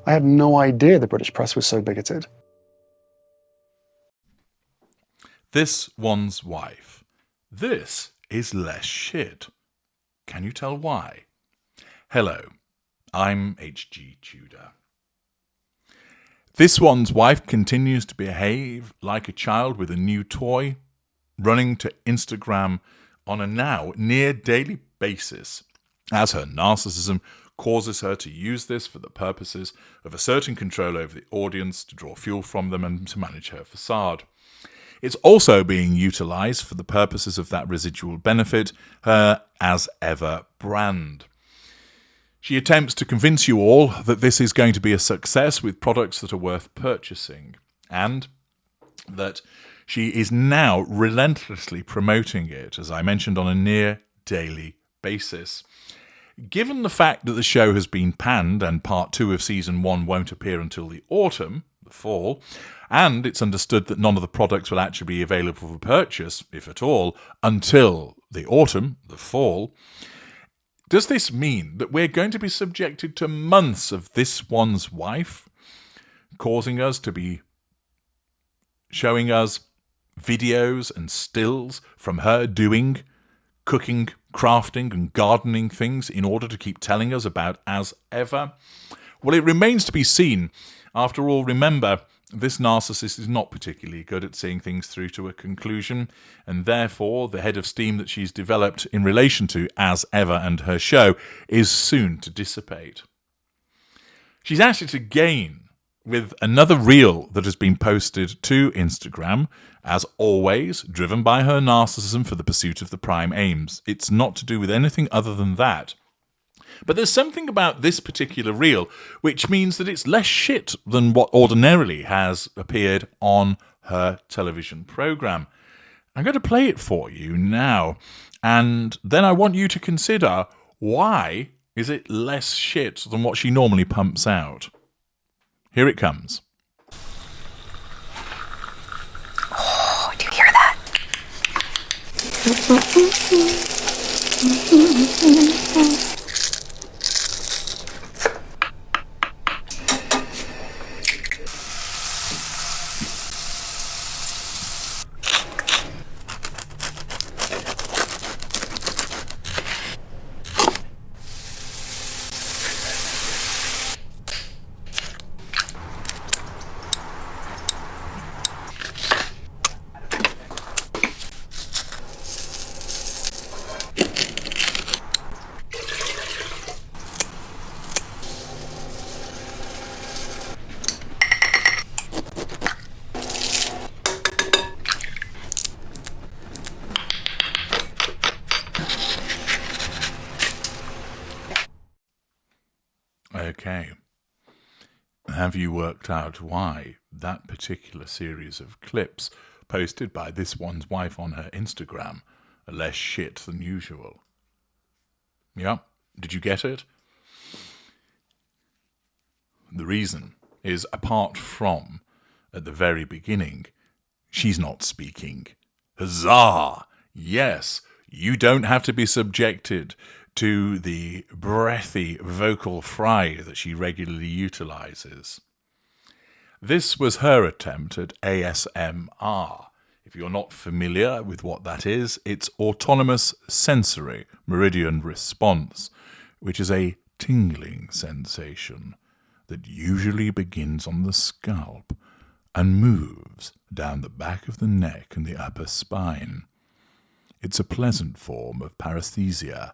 I had no idea the British press was so bigoted. This one's wife. This is less shit. Can you tell why? Hello, I'm HG Tudor. This one's wife continues to behave like a child with a new toy, running to Instagram on a now near daily basis, as her narcissism causes her to use this for the purposes of asserting control over the audience, to draw fuel from them, and to manage her facade. It's also being utilised for the purposes of that residual benefit, her as ever brand. She attempts to convince you all that this is going to be a success with products that are worth purchasing, and that she is now relentlessly promoting it, as I mentioned, on a near daily basis. Given the fact that the show has been panned and part 2 of season 1 won't appear until the autumn, the fall, and it's understood that none of the products will actually be available for purchase, if at all, until the autumn, the fall, does this mean that we're going to be subjected to months of this one's wife, causing us to be showing us videos and stills from her doing cooking, crafting and gardening things in order to keep telling us about as ever? Well, it remains to be seen. After all, remember, this narcissist is not particularly good at seeing things through to a conclusion, and therefore the head of steam that she's developed in relation to As Ever and her show is soon to dissipate. She's actually to gain with another reel that has been posted to Instagram, as always, driven by her narcissism for the pursuit of the prime aims. It's not to do with anything other than that. But there's something about this particular reel which means that it's less shit than what ordinarily has appeared on her television programme. I'm going to play it for you now, and then I want you to consider, why is it less shit than what she normally pumps out? Here it comes. Oh, do you hear that? Okay. Have you worked out why that particular series of clips posted by this one's wife on her Instagram are less shit than usual? Yeah? Did you get it? The reason is, apart from, at the very beginning, she's not speaking. Huzzah! Yes, you don't have to be subjected to the breathy vocal fry that she regularly utilizes. This was her attempt at ASMR. If you're not familiar with what that is, it's autonomous sensory meridian response, which is a tingling sensation that usually begins on the scalp and moves down the back of the neck and the upper spine. It's a pleasant form of paresthesia.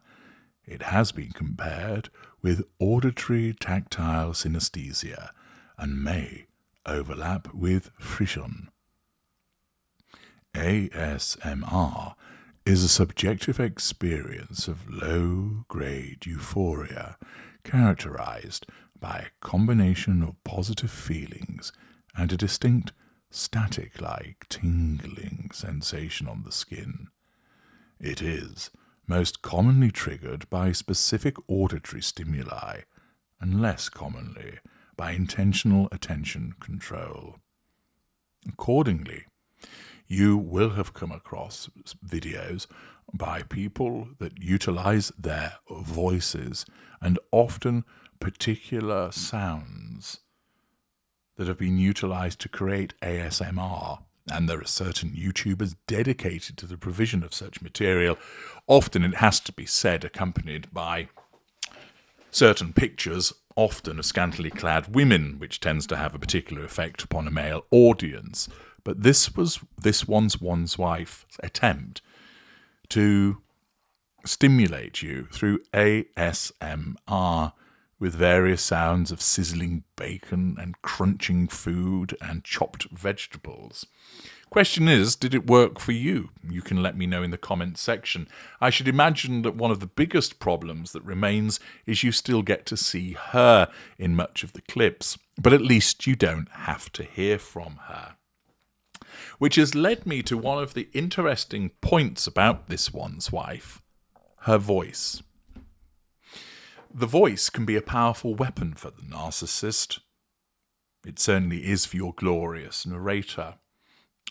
It has been compared with auditory tactile synesthesia and may overlap with frisson. ASMR is a subjective experience of low-grade euphoria characterized by a combination of positive feelings and a distinct static-like tingling sensation on the skin. It is most commonly triggered by specific auditory stimuli and less commonly by intentional attention control. Accordingly, you will have come across videos by people that utilize their voices and often particular sounds that have been utilized to create ASMR, and there are certain YouTubers dedicated to the provision of such material. Often, it has to be said, accompanied by certain pictures, often of scantily clad women, which tends to have a particular effect upon a male audience. But this was this one's wife's attempt to stimulate you through ASMR with various sounds of sizzling bacon and crunching food and chopped vegetables. Question is, did it work for you? You can let me know in the comments section. I should imagine that one of the biggest problems that remains is you still get to see her in much of the clips, but at least you don't have to hear from her. Which has led me to one of the interesting points about this one's wife, her voice. The voice can be a powerful weapon for the narcissist. It certainly is for your glorious narrator.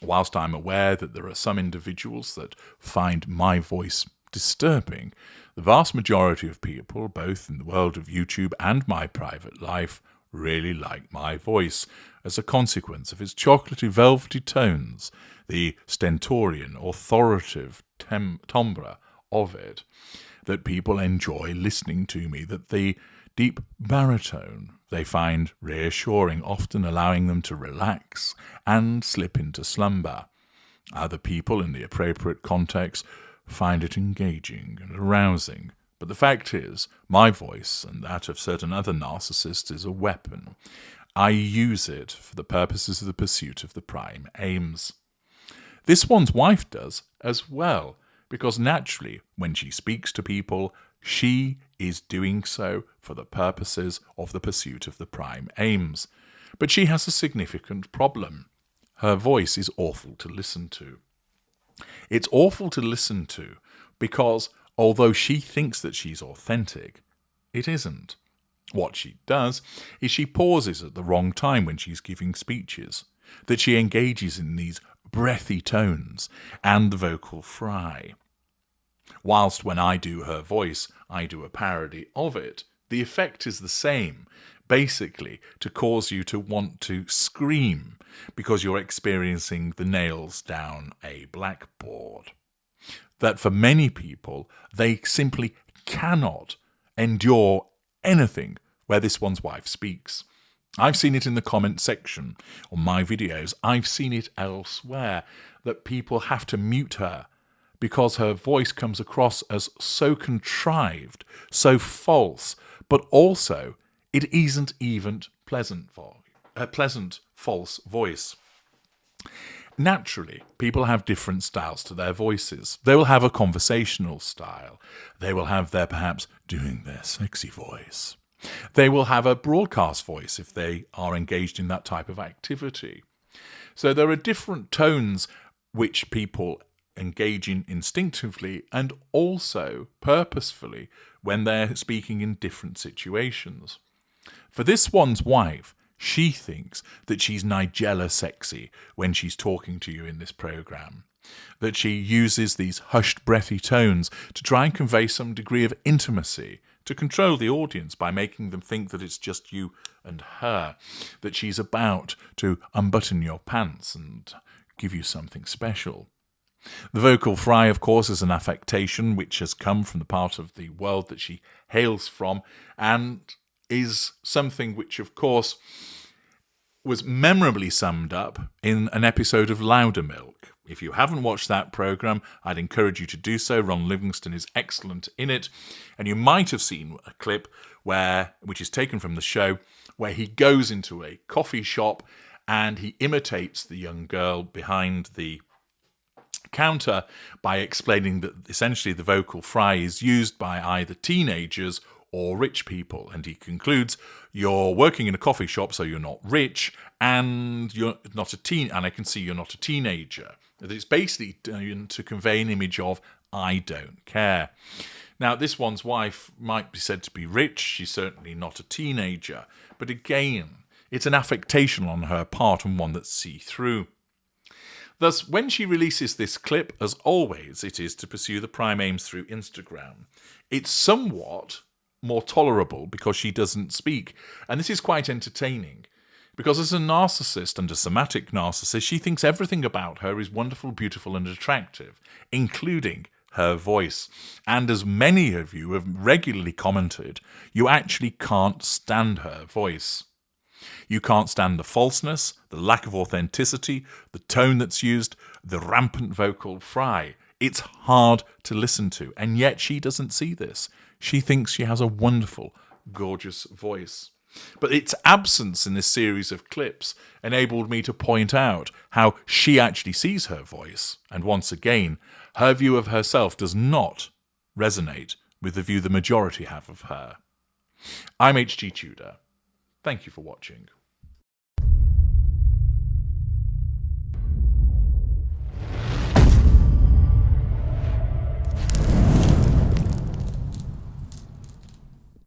Whilst I'm aware that there are some individuals that find my voice disturbing, the vast majority of people, both in the world of YouTube and my private life, really like my voice as a consequence of its chocolatey, velvety tones, the stentorian, authoritative timbre of it, that people enjoy listening to me, that the deep baritone they find reassuring, often allowing them to relax and slip into slumber. Other people, in the appropriate context, find it engaging and arousing. But the fact is, my voice and that of certain other narcissists is a weapon. I use it for the purposes of the pursuit of the prime aims. This one's wife does as well, because naturally, when she speaks to people, she is doing so for the purposes of the pursuit of the prime aims. But she has a significant problem. Her voice is awful to listen to. It's awful to listen to because, although she thinks that she's authentic, it isn't. What she does is she pauses at the wrong time when she's giving speeches, that she engages in these breathy tones and the vocal fry. Whilst when I do her voice, I do a parody of it, the effect is the same, basically to cause you to want to scream because you're experiencing the nails down a blackboard. That for many people, they simply cannot endure anything where this one's wife speaks. I've seen it in the comment section on my videos. I've seen it elsewhere, that people have to mute her because her voice comes across as so contrived, so false, but also it isn't even pleasant false voice. Naturally, people have different styles to their voices. They will have a conversational style. They will have their perhaps doing their sexy voice. They will have a broadcast voice if they are engaged in that type of activity. So there are different tones which people engage in instinctively and also purposefully when they're speaking in different situations. For this one's wife, she thinks that she's Nigella sexy when she's talking to you in this program, that she uses these hushed, breathy tones to try and convey some degree of intimacy, to control the audience by making them think that it's just you and her, that she's about to unbutton your pants and give you something special. The vocal fry, of course, is an affectation which has come from the part of the world that she hails from and is something which, of course, was memorably summed up in an episode of Loudermilk. If you haven't watched that programme, I'd encourage you to do so. Ron Livingston is excellent in it. And you might have seen a clip which is taken from the show, where he goes into a coffee shop and he imitates the young girl behind the counter by explaining that essentially the vocal fry is used by either teenagers or rich people. And he concludes, you're working in a coffee shop, so you're not rich, and you're not and I can see you're not a teenager. It's basically to convey an image of, I don't care. Now, this one's wife might be said to be rich. She's certainly not a teenager. But again, it's an affectation on her part and one that's see-through. Thus, when she releases this clip, as always, it is to pursue the prime aims through Instagram. It's somewhat more tolerable because she doesn't speak. And this is quite entertaining Because as a narcissist and a somatic narcissist, she thinks everything about her is wonderful, beautiful, and attractive, including her voice. And as many of you have regularly commented, you actually can't stand her voice. You can't stand the falseness, the lack of authenticity, the tone that's used, the rampant vocal fry. It's hard to listen to, and yet she doesn't see this. She thinks she has a wonderful, gorgeous voice. But its absence in this series of clips enabled me to point out how she actually sees her voice. And once again, her view of herself does not resonate with the view the majority have of her. I'm HG Tudor. Thank you for watching.